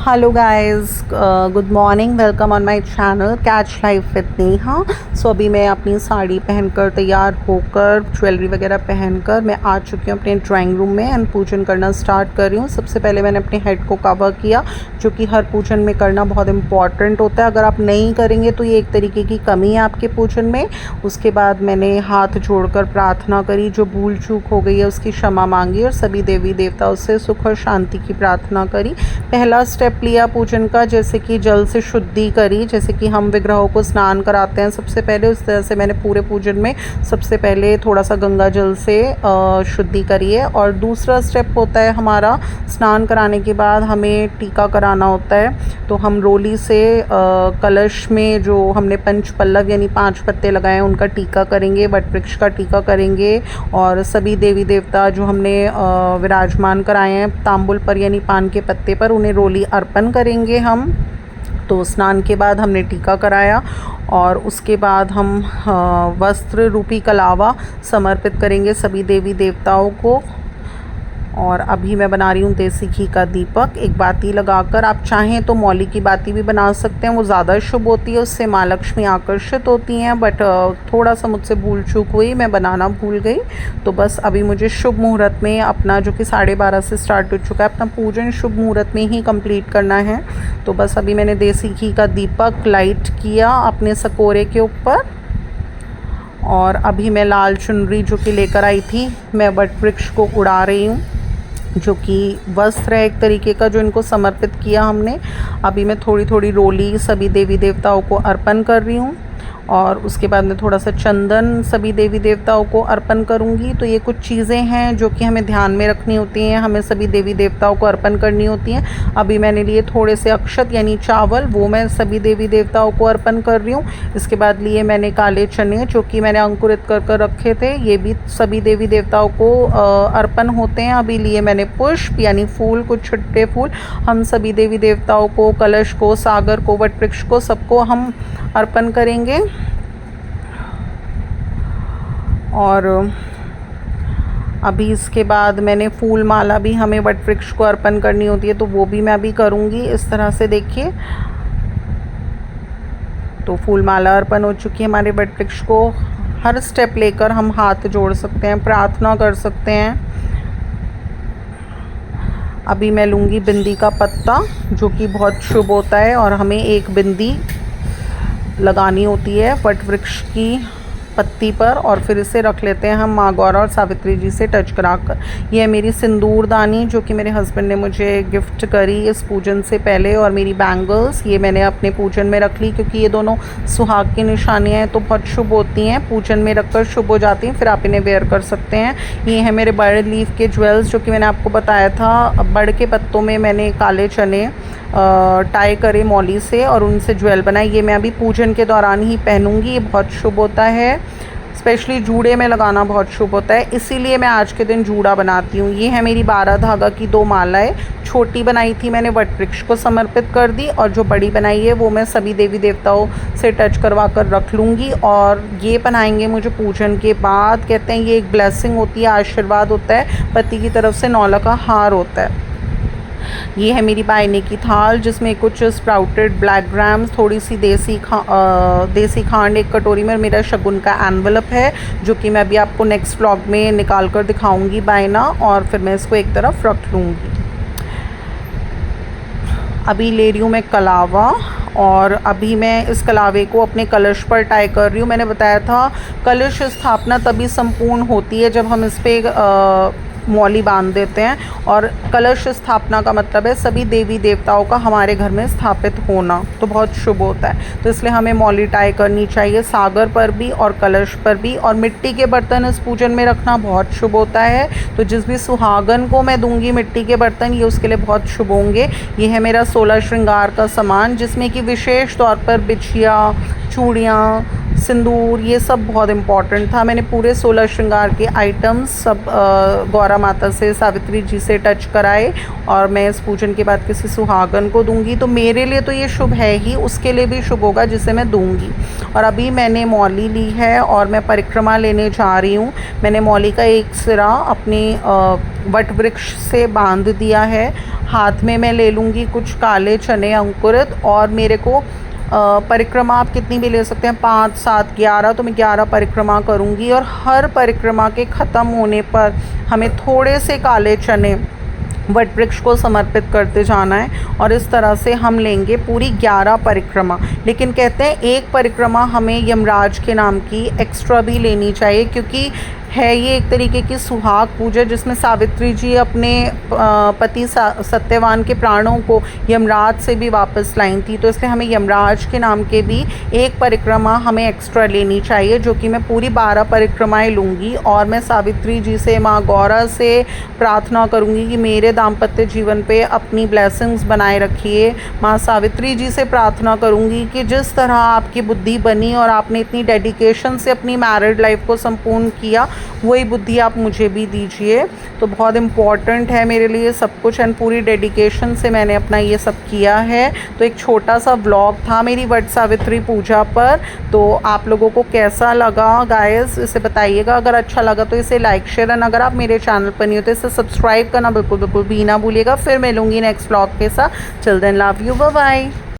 Hello guys, good morning. Welcome on my channel catch life with Neha. So अभी मैं अपनी साड़ी पहनकर तैयार होकर ज्वेलरी वगैरह पहनकर मैं आ चुकी हूँ अपने ड्राइंग रूम में एंड पूजन करना स्टार्ट कर रही हूँ। सबसे पहले मैंने अपने हेड को कवर किया, जो कि हर पूजन में करना बहुत इंपॉर्टेंट होता है। अगर आप नहीं करेंगे तो ये एक तरीके की कमी है आपके पूजन में। उसके बाद मैंने हाथ जोड़कर प्रार्थना करी, जो भूल चूक हो गई है उसकी क्षमा मांगी और सभी देवी देवताओं से सुख और शांति की प्रार्थना करी। पहला स्टेप लिया पूजन का, जैसे कि जल से शुद्धि करी, जैसे कि हम विग्रहों को स्नान कराते हैं सबसे पहले, उस तरह से मैंने पूरे पूजन में सबसे पहले थोड़ा सा गंगा जल से शुद्धि करी है। और दूसरा स्टेप होता है हमारा, स्नान कराने के बाद हमें टीका कराना होता है। तो हम रोली से कलश में जो हमने पंच पल्लव यानी 5 पत्ते लगाए हैं उनका टीका करेंगे, वट वृक्ष का टीका करेंगे और सभी देवी देवता जो हमने विराजमान कराए हैं तांबुल पर यानी पान के पत्ते पर, उन्हें रोली अर्पण करेंगे हम। तो स्नान के बाद हमने टीका कराया और उसके बाद हम वस्त्र रूपी कलावा समर्पित करेंगे सभी देवी देवताओं को। और अभी मैं बना रही हूँ देसी घी का दीपक, एक बाती लगाकर। आप चाहें तो मौली की बाती भी बना सकते हैं, वो ज़्यादा शुभ होती है, उससे माँ लक्ष्मी आकर्षित होती हैं। बट थोड़ा सा मुझसे भूल चूक हुई, मैं बनाना भूल गई। तो बस अभी मुझे शुभ मुहूर्त में अपना, जो कि 12:30 से स्टार्ट हो चुका है, अपना पूजन शुभ मुहूर्त में ही कंप्लीट करना है। तो बस अभी मैंने देसी घी का दीपक लाइट किया अपने सकोरे के ऊपर। और अभी मैं लाल चुनरी जो कि लेकर आई थी, मैं वट वृक्ष को उड़ा रही हूँ, जो कि वस्त्र है एक तरीके का जो इनको समर्पित किया हमने। अभी मैं थोड़ी थोड़ी रोली सभी देवी देवताओं को अर्पण कर रही हूँ और उसके बाद मैं थोड़ा सा चंदन सभी देवी देवताओं को अर्पण करूँगी। तो ये कुछ चीज़ें हैं जो कि हमें ध्यान में रखनी होती हैं, हमें सभी देवी देवताओं को अर्पण करनी होती हैं। अभी मैंने लिए थोड़े से अक्षत यानी चावल, वो मैं सभी देवी देवताओं को अर्पण कर रही हूँ। इसके बाद लिए मैंने काले चने जो कि मैंने अंकुरित कर रखे थे, ये भी सभी देवी देवताओं को अर्पण होते हैं। अभी लिए मैंने पुष्प यानी फूल, कुछ छुट्टे फूल, हम सभी देवी देवताओं को, कलश को, सागर को, वट वृक्ष को, सबको हम अर्पण करेंगे। और अभी इसके बाद मैंने फूल माला भी हमें वट वृक्ष को अर्पण करनी होती है, तो वो भी मैं अभी करूँगी। इस तरह से देखिए, तो फूल माला अर्पण हो चुकी है हमारे वट वृक्ष को। हर स्टेप लेकर हम हाथ जोड़ सकते हैं, प्रार्थना कर सकते हैं। अभी मैं लूँगी बिंदी का पत्ता, जो कि बहुत शुभ होता है, और हमें एक बिंदी लगानी होती है वट वृक्ष की पत्ती पर और फिर इसे रख लेते हैं हम माँ गौरा और सावित्री जी से टच कराकर। ये है मेरी सिंदूरदानी जो कि मेरे हस्बैंड ने मुझे गिफ्ट करी इस पूजन से पहले, और मेरी बैंगल्स ये मैंने अपने पूजन में रख ली, क्योंकि ये दोनों सुहाग की निशानियाँ हैं तो बहुत शुभ होती हैं, पूजन में रखकर शुभ हो जाती हैं, फिर आप इन्हें वेयर कर सकते हैं। ये है मेरे बड़े लीफ के ज्वेल्स, जो कि मैंने आपको बताया था, बड़ के पत्तों में मैंने काले चने टाई करे मौली से और उनसे ज्वेल बनाई। ये मैं अभी पूजन के दौरान ही पहनूंगी, ये बहुत शुभ होता है, स्पेशली जूड़े में लगाना बहुत शुभ होता है, इसीलिए मैं आज के दिन जूड़ा बनाती हूँ। ये है मेरी 12 धागा की 2 मालाएँ, छोटी बनाई थी मैंने वट वृक्ष को समर्पित कर दी, और जो बड़ी बनाई है वो मैं सभी देवी देवताओं से टच करवा कर रख लूँगी। और ये पहनाएंगे मुझे पूजन के बाद, कहते हैं ये एक ब्लेसिंग होती है, आशीर्वाद होता है, पति की तरफ से नौला का हार होता है। ये है मेरी बायने की थाल, जिसमें कुछ स्प्राउटेड ब्लैक ग्राम्स, थोड़ी सी देसी खांड एक कटोरी में, मेरा शगुन का एनवलप है, जो कि मैं अभी आपको नेक्स्ट व्लॉग में निकाल कर दिखाऊंगी बायना, और फिर मैं इसको एक तरफ रख लूँगी। अभी ले रही हूँ मैं कलावा, और अभी मैं इस कलावे को अपने कलश पर टाई कर रही हूँ। मैंने बताया था कलश स्थापना तभी संपूर्ण होती है जब हम इस पर मौली बांध देते हैं, और कलश स्थापना का मतलब है सभी देवी देवताओं का हमारे घर में स्थापित होना, तो बहुत शुभ होता है। तो इसलिए हमें मौली टाई करनी चाहिए, सागर पर भी और कलश पर भी। और मिट्टी के बर्तन इस पूजन में रखना बहुत शुभ होता है, तो जिस भी सुहागन को मैं दूंगी मिट्टी के बर्तन, ये उसके लिए बहुत शुभ होंगे। ये है मेरा 16 श्रृंगार का सामान, जिसमें कि विशेष तौर पर बिछिया, चूड़ियाँ, सिंदूर, ये सब बहुत इम्पॉर्टेंट था। मैंने पूरे 16 श्रृंगार के आइटम्स सब गौरा माता से, सावित्री जी से टच कराए और मैं इस पूजन के बाद किसी सुहागन को दूंगी। तो मेरे लिए तो ये शुभ है ही, उसके लिए भी शुभ होगा जिसे मैं दूंगी। और अभी मैंने मौली ली है और मैं परिक्रमा लेने जा रही हूँ। मैंने मौली का एक सिरा अपनी वट वृक्ष से बांध दिया है। हाथ में मैं ले लूँगी कुछ काले चने अंकुरित, और मेरे को परिक्रमा आप कितनी भी ले सकते हैं, 5, 7, 11, तो मैं 11 परिक्रमा करूँगी। और हर परिक्रमा के ख़त्म होने पर हमें थोड़े से काले चने वट वृक्ष को समर्पित करते जाना है। और इस तरह से हम लेंगे पूरी 11 परिक्रमा। लेकिन कहते हैं एक परिक्रमा हमें यमराज के नाम की एक्स्ट्रा भी लेनी चाहिए, क्योंकि है ये एक तरीके की सुहाग पूजा जिसमें सावित्री जी अपने पति सत्यवान के प्राणों को यमराज से भी वापस लाई थी। तो इसलिए हमें यमराज के नाम के भी एक परिक्रमा हमें एक्स्ट्रा लेनी चाहिए, जो कि मैं पूरी 12 परिक्रमाएं लूँगी। और मैं सावित्री जी से, माँ गौरा से प्रार्थना करूँगी कि मेरे दाम्पत्य जीवन पे अपनी ब्लेसिंग्स बनाए रखिए। माँ सावित्री जी से प्रार्थना करूँगी कि जिस तरह आपकी बुद्धि बनी और आपने इतनी डेडिकेशन से अपनी मैरिड लाइफ को संपूर्ण किया, वही बुद्धि आप मुझे भी दीजिए। तो बहुत इम्पॉर्टेंट है मेरे लिए सब कुछ, एंड पूरी डेडिकेशन से मैंने अपना ये सब किया है। तो एक छोटा सा व्लॉग था मेरी वट सावित्री पूजा पर। तो आप लोगों को कैसा लगा गाइस, इसे बताइएगा। अगर अच्छा लगा तो इसे लाइक शेयर, एंड अगर आप मेरे चैनल पर नहीं हो तो इसे सब्सक्राइब करना बिल्कुल भी ना भूलिएगा। फिर मिलूंगी नेक्स्ट व्लॉग के साथ। Till then love you, bye bye.